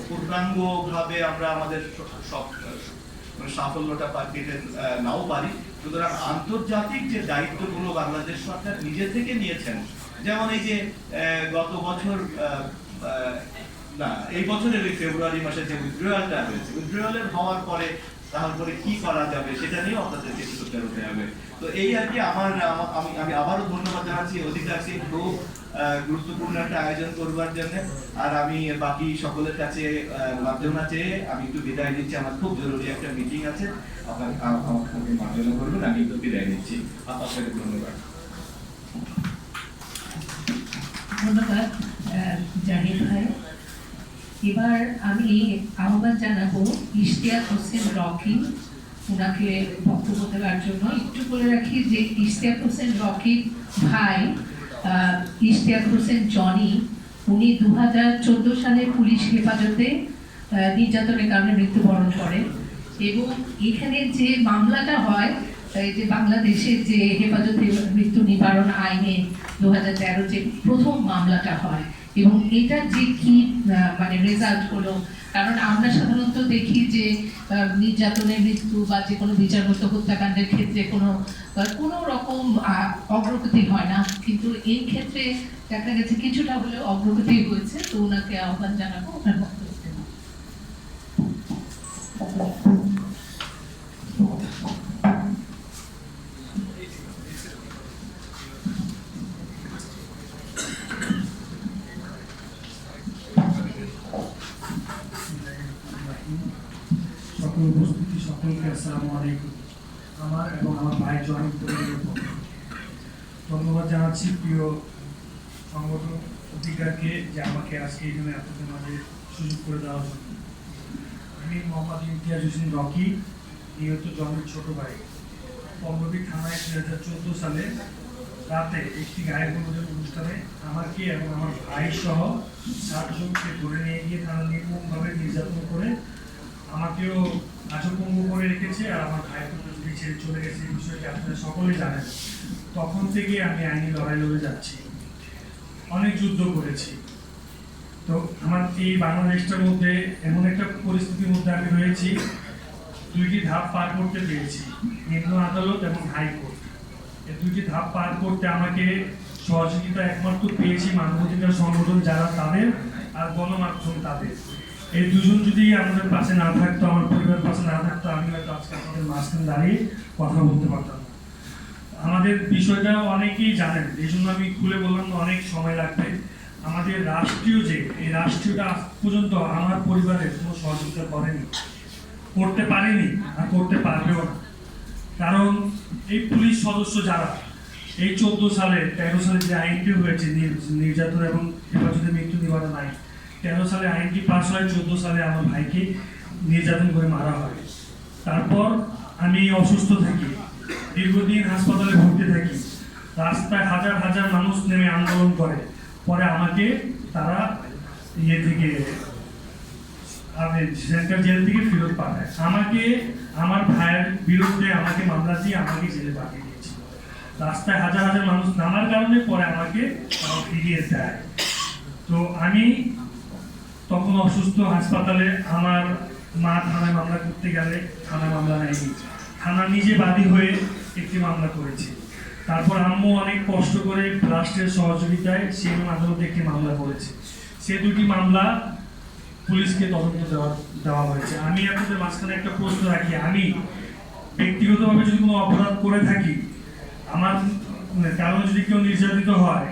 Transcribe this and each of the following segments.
পূর্ণাঙ্গভাবে আমরা আমাদের সব সাফল্যটা পেতে নাও পারি। সুতরাং আন্তর্জাতিক যে দায়িত্বগুলো বাংলাদেশ সরকার নিজে থেকে নিয়েছেন, যেমন এই যে গত বছর না এই বছরের ফেব্রুয়ারি মাসে যে উইথড্রয়ালটা হয়েছে, উইথড্রয়ালের হওয়ার পরে তারপরে কি করা যাবে সেটা নিয়েও আপনাদেরকে সোচ্চার হতে হবে। তো এই আর কি আমি আবারও ধন্যবাদ জানাচ্ছি অধিকারকে খুব গুরুত্বপূর্ণ একটা আয়োজন করবার জন্য। আর আমি বাকি সকলের কাছে মাধ্যমে চেয়ে আমি একটু বিদায় নিচ্ছি, আমার খুব জরুরি একটা মিটিং আছে, আমাকে মাধ্যমে করবেন, আমি একটু বিদায় নিচ্ছি। আপনাকে ধন্যবাদ। ধন্যবাদ জাহিদ ভাই। এবার আমি আহ্বান জানাবো ইশতিয়াক হোসেন রকি, ওনাকে বক্তব্য দেওয়ার জন্য। একটু বলে রাখি যে ইশতিয়াক হোসেন রকির ভাই ইশতিয়াক হোসেন জনি, উনি 2014 সালে পুলিশ হেফাজতে নির্যাতনের কারণে মৃত্যুবরণ করেন। এবং এখানে যে মামলাটা হয়, যে বাংলাদেশের যে হেফাজতে মৃত্যু নিবারণ আইনে 2013 যে প্রথম মামলাটা হয়, এবং এটা যে কি মানে রেজাল্ট হলো, কারণ আমরা সাধারণত দেখি যে নির্যাতনের মৃত্যু বা যে কোনো বিচারগত হত্যাকাণ্ডের ক্ষেত্রে কোনো রকম অগ্রগতি হয় না, কিন্তু এই ক্ষেত্রে দেখা গেছে কিছুটা হলেও অগ্রগতি হয়েছে। তো ওনাকে আহ্বান জানাবো ওনার বক্তব্য। সকল উপস্থিতি সকলকে আসসালামু আলাইকুম। আমার এবং আমার ভাই জয়েন পরিবারের পক্ষে ধন্যবাদ জানাচ্ছি প্রিয় সংগঠন অধিকারকে যে আমাকে আজকে এখানে আপনাদের মাঝে সুযোগ করে দেওয়ার জন্য। আমি মোহাম্মদ ইমতিয়াজ হোসেন রকি, নিহত জনের ছোট ভাই। পল্লবী থানায় 2014 সালে রাতে একটি গায়ে হলুদের অনুষ্ঠানে আমাকে এবং আমার ভাই সহ 60 জনকে ধরে নিয়ে গিয়ে তারা নির্মমভাবে নির্যাতন করে আমাকেও আচমঙ্গ করে রেখেছে, আর আমার ভাইকে ছেড়ে চলে গেছে। এই বিষয়টি আপনারা সকলেই জানেন। তখন থেকে আমি আইনি লড়াই লড়ে যাচ্ছি, অনেক যুদ্ধ করেছি। তো আমার এই বাংলাদেশটার মধ্যে এমন একটা পরিস্থিতির মধ্যে আমি রয়েছি, দুইটি ধাপ পার করতে পেরেছি, নিম্ন আদালত এবং হাইকোর্ট। এই দুইটি ধাপ পার করতে আমাকে সহযোগিতা একমাত্র পেয়েছি মানবাধিকার সংগঠন যারা তাদের, আর গণমাধ্যম তাদের। এই দুজন যদি আমাদের পাশে না থাকতো, আমার পরিবার পাশে না থাকতো, আমি হয়তো আজকে আপনাদের মাঝখানে দাঁড়িয়ে কথা বলতে পারতাম না। আমাদের বিষয়টা অনেকেই জানেন, এই জন্য আমি খুলে বললাম অনেক সময় লাগবে। আমাদের রাষ্ট্রীয় যে এই রাষ্ট্রীয়টা আজ পর্যন্ত আমার পরিবারের কোনো সহযোগিতা করেনি, করতে পারেনি, আর করতে পারবেও না। কারণ এই পুলিশ সদস্য যারা এই 13 সালে যে আইনটি হয়েছে নির্যাতন এবং হেফাজতে মৃত্যু নিবারণ আইন, 13 সালে আইনটি পাস হয়, 14 সালে আমার ভাইকে নির্যাতন করে মারা হয়। তারপর আমি অসুস্থ থাকি, দীর্ঘদিন হাসপাতালে ভর্তি থাকি, রাস্তায় হাজার হাজার মানুষ নেমে আন্দোলন করে। পরে আমাকে তারা থেকে সেন্ট্রাল জেল থেকে ফেরত পাঠায়। আমাকে আমার ভাইয়ের বিরুদ্ধে আমাকে মামলা দিয়ে আমাকে জেলে পাঠিয়ে দিয়েছিল। রাস্তায় হাজার হাজার মানুষ নামার কারণে পরে আমাকে ফিরিয়ে দেয়। তো আমি তখন অসুস্থ হাসপাতালে, আমার মা থানায় মামলা করতে গেলে থানা মামলা নেয়নি, থানা নিজে বাদী হয়ে একটি মামলা করেছে। তারপর আম্মু অনেক কষ্ট করে রাষ্ট্রের সহযোগিতায় সিএম আদালতে একটি মামলা করেছে। সে দুটি মামলা পুলিশকে তদন্ত দেওয়া হয়েছে। আমি আপনাদের মাঝখানে একটা প্রশ্ন রাখি, আমি ব্যক্তিগতভাবে যদি কোনো অপরাধ করে থাকি, আমার কারণে যদি কেউ নির্যাতিত হয়,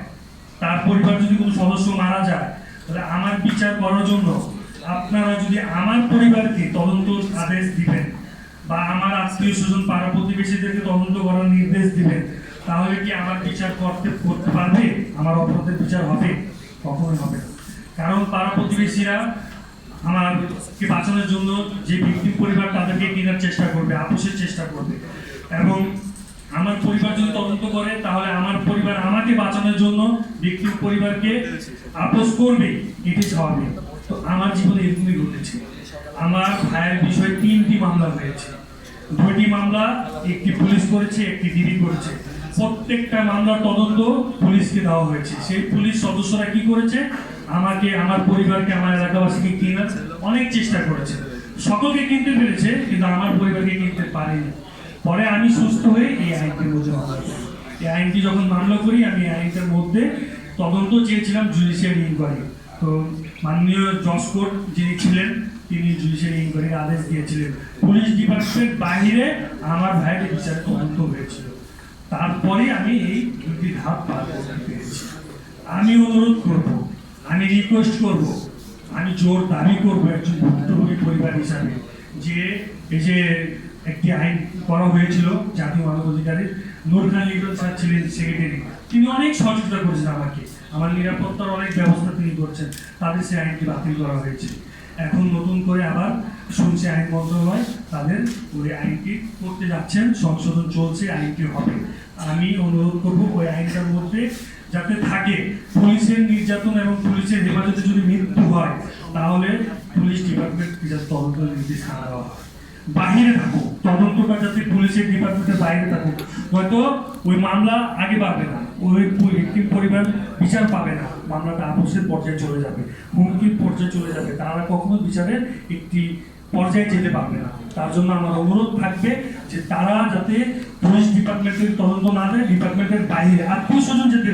তার পরিবার যদি কোনো সদস্য মারা যায়, তাহলে আমার বিচার করার জন্য আপনারা যদি আমার পরিবারকে তদন্ত আদেশ দিবেন বা আমার আত্মীয় স্বজন পাড়া প্রতিবেশীদেরকে তদন্ত করার নির্দেশ দিবেন, তাহলে কি আমার বিচার করতে পারবে? আমার অপরাধের বিচার হবে? কখনোই হবে না। কারণ পাড়া প্রতিবেশীরা আমাকে বাঁচানোর জন্য যে ভিকটিম পরিবার তাদেরকে কেনার চেষ্টা করবে, আপোষের চেষ্টা করবে, এবং আমার পরিবার যদি তদন্ত করে তাহলে আমার পরিবার আমাকে বাঁচানোর জন্য ভিকটিম পরিবারকে আপোষ করবে, এটি স্বাভাবিক। তো আমার জীবনে এরকমই ঘটেছে। আমার ভাইয়ের বিষয়ে 3টি মামলা হয়েছে, 2টি মামলা একটি পুলিশ করেছে, একটি ডিবি করেছে। প্রত্যেকটা মামলার তদন্ত পুলিশকে দেওয়া হয়েছে। সেই পুলিশ সদস্যরা কি করেছে, আমাকে, আমার পরিবারকে, আমার এলাকাবাসীকে কেনার অনেক চেষ্টা করেছে। সকলকে কিনতে পেরেছে, কিন্তু আমার পরিবারকে কিনতে পারেনি। পরে আমি সুস্থ হয়ে এই আইনটির মধ্যে মামলা করি। এই আইনটি যখন মামলা করি, আমি এই আইনটার মধ্যে তদন্ত চেয়েছিলাম জুডিশিয়ারি ইনকোয়ারি। তো মাননীয় জজ কোর্ট যিনি ছিলেন, তিনি জুডিশিয়ারি ইনকোয়ারির আদেশ দিয়েছিলেন। পুলিশ ডিপার্টমেন্ট বাহিরে আমার ভাইয়ের বিচার তদন্ত হয়েছিল। তারপরে আমি এই দুটি ধাপ পার করতে পেরেছি। আমি অনুরোধ করব, আমি রিকোয়েস্ট করব, আমি জোর দাবি করবো একজন ভুক্তভোগী পরিবার হিসাবে, যে এই যে একটি আইন করা হয়েছিল জাতীয় মানবাধিকারের, নূর খান লিটন স্যার ছিলেন সেক্রেটারি, তিনি অনেক সহযোগিতা করেছেন আমাকে, আমার নিরাপত্তার অনেক ব্যবস্থা তিনি করছেন, তাদের সেই আইনটি বাতিল করা হয়েছে। এখন নতুন করে আবার শুনছে আইন মন্ত্রণালয় তাদের ওই আইনটি করতে যাচ্ছেন, সংশোধন চলছে, আইনটি হবে। আমি অনুরোধ করব ওই আইনটার মধ্যে যাতে থাকে পুলিশের নির্যাতন এবং পুলিশের হেফাজতে যদি মৃত্যু হয়, তাহলে পুলিশ ডিপার্টমেন্ট তদন্ত নির্দেশ না দেওয়া হয়। বাহিরে থাকুক তদন্তটা, যাতে পুলিশের ডিপার্টমেন্টের বাইরে থাকুক, হয়তো ওই মামলা আগে পাবে না, ওই ভিকটিম পরিবার বিচার পাবে না, মামলাটা আপোষের পর্যায়ে চলে যাবে, হুমকির পর্যায়ে চলে যাবে, তারা কখনো বিচারের একটি পর্যায়ে যেতে পারবে না। তার জন্য আমার অনুরোধ থাকবে যে তারা যাতে পুলিশ ডিপার্টমেন্টের তদন্ত না দেয়, ডিপার্টমেন্টের বাইরে আত্মীয় স্বজন যাতে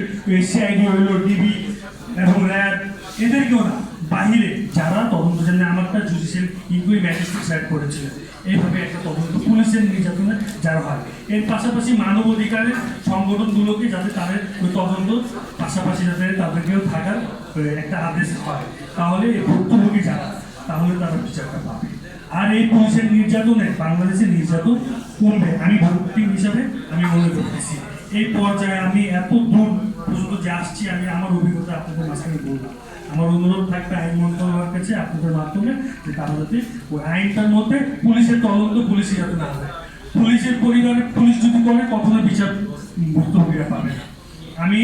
সিআইডি হইলো, ডিবি এবং র্যাব, এদেরকেও না, বাহিরে যারা তদন্ত জানে, আমারটা জুডিশিয়াল ইনকোয়ারি ম্যাজিস্ট্রেট সাইড করেছিলেন, এইভাবে একটা তদন্ত পুলিশের নির্যাতনে যারা হয়। এর পাশাপাশি মানবাধিকারের সংগঠনগুলোকে যাতে তাদের ওই তদন্ত পাশাপাশি যাতে তাদেরকেও থাকার একটা আদেশ হয়, তাহলে ভুক্তভোগী যারা, তাহলে তারা বিচারটা পাবে। আর এই পুলিশের নির্যাতনে বাংলাদেশের নির্যাতন কমবে, আমি ভুক্তি হিসাবে আমি মনে করতেছি। এই পর্যায়ে আমি এত দূর পর্যন্ত যে আসছি, আমি আমার অভিজ্ঞতা আপনাদের মাঝখানে বললাম। আমার অনুরোধ থাকবে আইন মন্ত্রণালয়ের কাছে আপনাদের মাধ্যমে, যে তারা যাতে ওই আইনটার মধ্যে পুলিশের তদন্ত পুলিশে যাতে না হয়, পুলিশের পরিবারে পুলিশ যদি করে কখনো বিচার ভুক্তভোগীরা পাবে না। আমি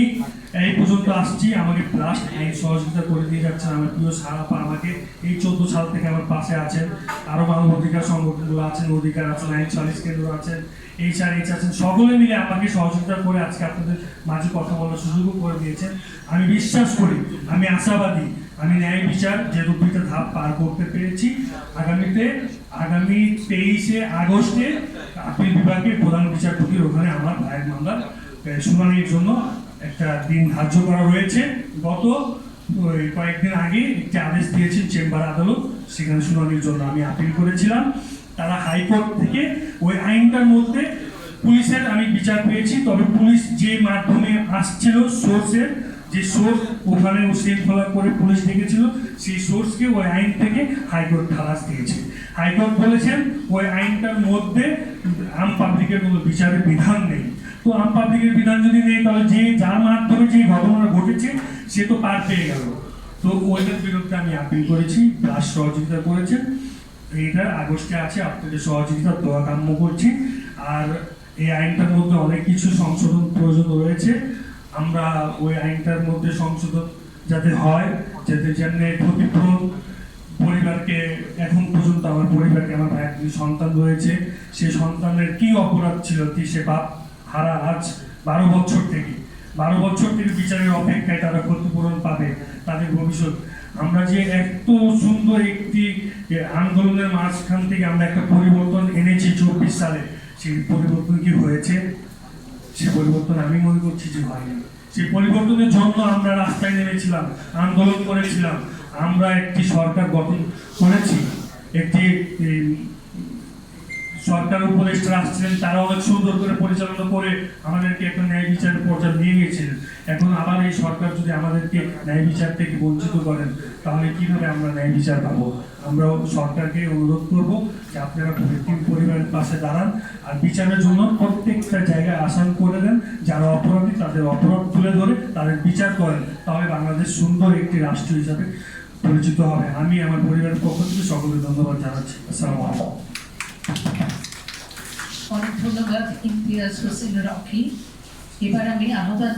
এই পর্যন্ত আসছি, আমাকে লাস্ট আইন সহযোগিতা করে দিয়ে যাচ্ছেন আমার প্রিয় সারাপা, আমাকে এই 14 সাল থেকে আমার পাশে আছেন, আরো মানবাধিকার সংগঠনগুলো আছেন, অধিকার আছেন, আইন সালিশ কেন্দ্র আছেন, এইচআরএইচ আছেন, সকলে মিলে আমাকে সহযোগিতা করে আজকে আপনাদের মাঝে কথা বলার সুযোগও করে দিয়েছেন। আমি বিশ্বাস করি, আমি আশাবাদী, আমি ন্যায় বিচার যেহেতু দুইটা ধাপ পার করতে পেরেছি, আগামী 23শে আগস্টে আপিল বিভাগের প্রধান বিচারপতির ওখানে আমার ভাইয়ের মামলার শুনানির জন্য একটা দিন ধার্য করা রয়েছে। গত কয়েকদিন আগে একটি আদেশ দিয়েছেন চেম্বার আদালত, সেখানে শুনানির জন্য আমি আপিল করেছিলাম। তারা হাইকোর্ট থেকে ওই আইনটার মধ্যে পুলিশের আমি বিচার পেয়েছি, তবে পুলিশ যে মাধ্যমে আসছিল, সোর্সের যে সোর্স ওখানে শৃঙ্খলা করে পুলিশ দেখেছিল, সেই সোর্সকে ওই আইন থেকে হাইকোর্ট খালাস দিয়েছে। হাইকোর্ট বলেছেন ওই আইনটার মধ্যে আম পাবলিকের কোনো বিচারের বিধান নেই। তো আম পাবলিকের বিধান যদি নেই, তাহলে যে যার মাধ্যমে যে ঘটনাটা ঘটেছে সে তো পার পেয়ে গেল। তো ওইটার বিরুদ্ধে আমি আপিল করেছি, প্লাস সহযোগিতা করেছেন। এইটা আগস্টে আছে, আপনাদের সহযোগিতা দোয়া কাম্য করছি। আর এই আইনটার মধ্যে অনেক কিছু সংশোধন প্রয়োজন রয়েছে, আমরা ওই আইনটার মধ্যে সংশোধন যাতে হয়, যাতে যেমনি ক্ষতিপূরণ পরিবারকে, এখন পর্যন্ত আমার পরিবারকে, আমার ভাইয়ের সন্তান রয়েছে, সেই সন্তানের কি অপরাধ ছিল, সে বাপ হারা আজ 12 বছর থেকে বিচারের অপেক্ষায়, তারা ক্ষতিপূরণ পাবে, তাদের ভবিষ্যৎ। আমরা যে এত সুন্দর একটি আন্দোলনের মাঝখান থেকে আমরা একটা পরিবর্তন এনেছি 24 সালে, সেই পরিবর্তন কি হয়েছে? সে পরিবর্তন আমি মনে করছি যে হয়নি। সেই পরিবর্তনের জন্য আমরা রাস্তায় নেমেছিলাম, আন্দোলন করেছিলাম, আমরা একটি সরকার গঠন করেছি, একটি সরকার উপদেষ্টা আসছিলেন, তারা অনেক সুন্দর করে পরিচালনা করে আমাদেরকে একটা ন্যায় বিচারের পর্যায়ে নিয়ে গিয়েছিলেন। এখন আবার এই সরকার যদি আমাদেরকে ন্যায় বিচার থেকে বঞ্চিত করেন, তাহলে কিভাবে আমরা ন্যায় বিচার পাবো? আমরা সরকারকে অনুরোধ করব যে আপনারা ভিকটিম পরিবারের পাশে দাঁড়ান, আর বিচারের জন্য প্রত্যেকটা জায়গায় আসান করে দেন, যারা অপরাধী তাদের অপরাধ তুলে ধরে তাদের বিচার করেন, তাহলে বাংলাদেশ সুন্দর একটি রাষ্ট্র হিসাবে পরিচিত হবে। আমি আমার পরিবারের পক্ষ থেকে সকলকে ধন্যবাদ জানাচ্ছি। আসসালামু আলাইকুম। অনেক ধন্যবাদ ইমতিয়াজ হোসেন রকি। এবার আমি আহ্বান